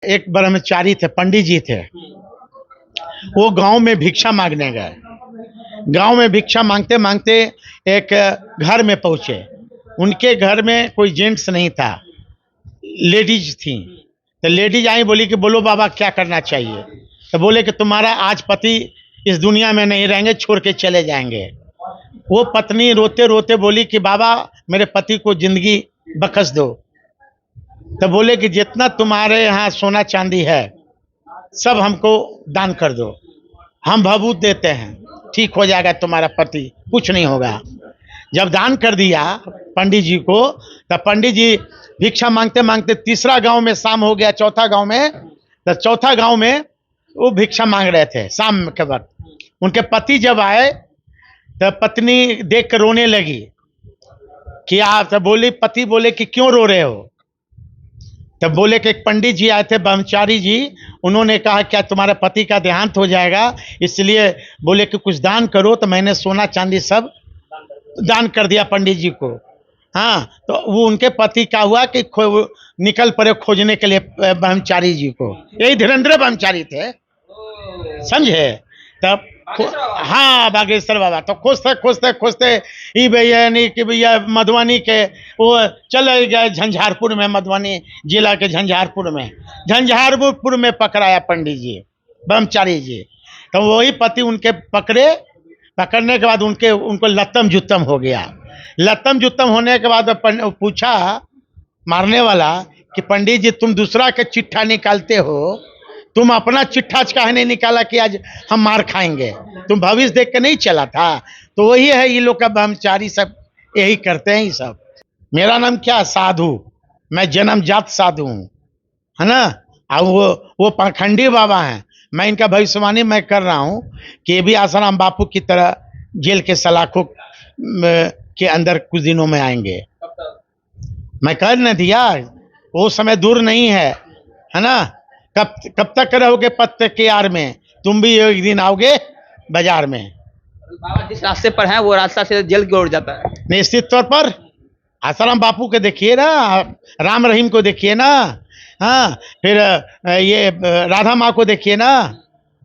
एक ब्रह्मचारी थे, पंडित जी थे। वो गांव में भिक्षा मांगने गए। गांव में भिक्षा मांगते मांगते एक घर में पहुंचे। उनके घर में कोई जेंट्स नहीं था, लेडीज थी। तो लेडीज आई, बोली कि बोलो बाबा क्या करना चाहिए। तो बोले कि तुम्हारा आज पति इस दुनिया में नहीं रहेंगे, छोड़ के चले जाएंगे। वो पत्नी रोते रोते बोली कि बाबा मेरे पति को जिंदगी बख्श दो। तो बोले कि जितना तुम्हारे यहाँ सोना चांदी है सब हमको दान कर दो, हम भभूत देते हैं, ठीक हो जाएगा तुम्हारा पति, कुछ नहीं होगा। जब दान कर दिया पंडित जी को, तब पंडित जी भिक्षा मांगते मांगते तीसरा गांव में शाम हो गया, चौथा गांव में, तो चौथा गांव में वो भिक्षा मांग रहे थे शाम के वक्त। उनके पति जब आए तो पत्नी देख कर रोने लगी कि आप, तो बोली, पति बोले कि क्यों रो रहे हो। तब बोले कि एक पंडित जी आए थे, ब्रह्मचारी जी, उन्होंने कहा क्या तुम्हारे पति का देहांत हो जाएगा, इसलिए बोले कि कुछ दान करो। तो मैंने सोना चांदी सब दान कर दिया पंडित जी को। हाँ, तो वो उनके पति का हुआ कि निकल पड़े खोजने के लिए ब्रह्मचारी जी को। यही धीरेन्द्र ब्रह्मचारी थे, समझे। तब हाँ, बागेश्वर बाबा। तो खोजते खोजते खोजते ही भैया नहीं कि भैया मधुबनी के वो चले गए झंझारपुर में, मधुबनी जिला के झंझारपुर में पकड़ाया पंडित जी, ब्रह्मचारी जी। तो वही पति उनके पकड़ने के बाद उनको लत्तम जुत्तम हो गया। लत्तम जुत्तम होने के बाद पूछा मारने वाला कि पंडित जी तुम दूसरा के चिट्ठा निकालते हो, तुम अपना चिट्ठा काहे नहीं निकाला कि आज हम मार खाएंगे, तुम भविष्य देख के नहीं चला था। तो वही है ये लोग का ब्रह्मचारी, सब यही करते हैं ये सब। मेरा नाम क्या, साधु, मैं जन्मजात साधु हूँ, है ना। अब वो पाखंडी बाबा हैं, मैं इनका भविष्यवाणी मैं कर रहा हूँ कि ये भी आसाराम बापू की तरह जेल के सलाखों के अंदर कुछ दिनों में आएंगे। मैं कर न दिया, वो समय दूर नहीं है ना। कब तक रहोगे पत्ते के यार में, तुम भी एक दिन आओगे बाजार में। बाबा जिस रास्ते पर है वो रास्ता से जेल की ओर जाता है। निश्चित तौर पर आसाराम बापू को देखिए ना, राम रहीम को देखिए ना, हाँ, फिर ये राधा माँ को देखिए ना,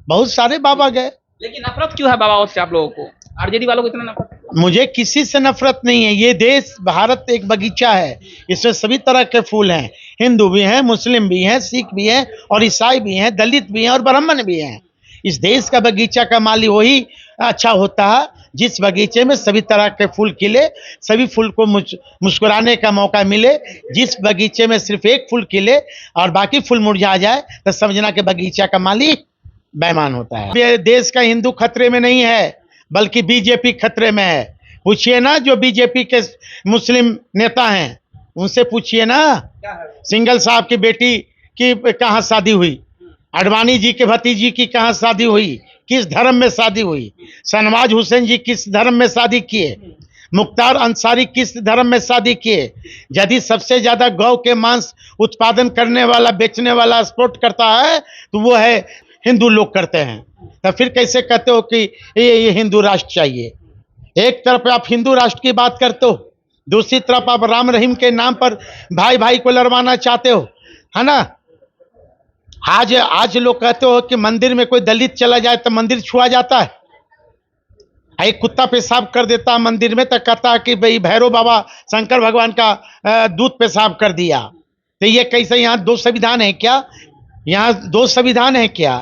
बहुत सारे बाबा गए। लेकिन नफरत क्यों है बाबा से आप लोगों को, आरजेडी वालों को इतना नफरत? मुझे किसी से नफरत नहीं है। ये देश भारत एक बगीचा है, इसमें सभी तरह के फूल हैं। हिंदू भी हैं, मुस्लिम भी हैं, सिख भी हैं, और ईसाई भी हैं, दलित भी हैं, और ब्राह्मण भी हैं। इस देश का बगीचा का माली वही अच्छा होता है जिस बगीचे में सभी तरह के फूल खिले, सभी फूल को मुस्कुराने का मौका मिले। जिस बगीचे में सिर्फ एक फूल खिले और बाकी फूल मुरझा जाए तो समझना कि बगीचा का माली बेईमान होता है। ये देश का हिंदू खतरे में नहीं है, बल्कि बीजेपी खतरे में है। पूछिए ना जो बीजेपी के मुस्लिम नेता हैं, उनसे पूछिए ना। सिंघल साहब की बेटी की कहाँ शादी हुई, अडवाणी जी के भतीजी की कहाँ शादी हुई, किस धर्म में शादी हुई, शहनवाज हुसैन जी किस धर्म में शादी किए, मुख्तार अंसारी किस धर्म में शादी किए। यदि सबसे ज्यादा गौ के मांस उत्पादन करने वाला, बेचने वाला, एक्सपोर्ट करता है तो वो है हिंदू लोग करते हैं। तो फिर कैसे कहते हो कि ये हिंदू राष्ट्र चाहिए। एक तरफ आप हिंदू राष्ट्र की बात करते हो, दूसरी तरफ आप राम रहीम के नाम पर भाई भाई को लड़वाना चाहते हो, है ना। आज लोग कहते हो कि मंदिर में कोई दलित चला जाए तो मंदिर छुआ जाता है। एक कुत्ता पेशाब कर देता है मंदिर में तो कहता है कि भाई भैरव बाबा शंकर भगवान का दूध पेशाब कर दिया। तो ये कैसे, यहाँ दो संविधान है क्या, यहाँ दो संविधान है क्या।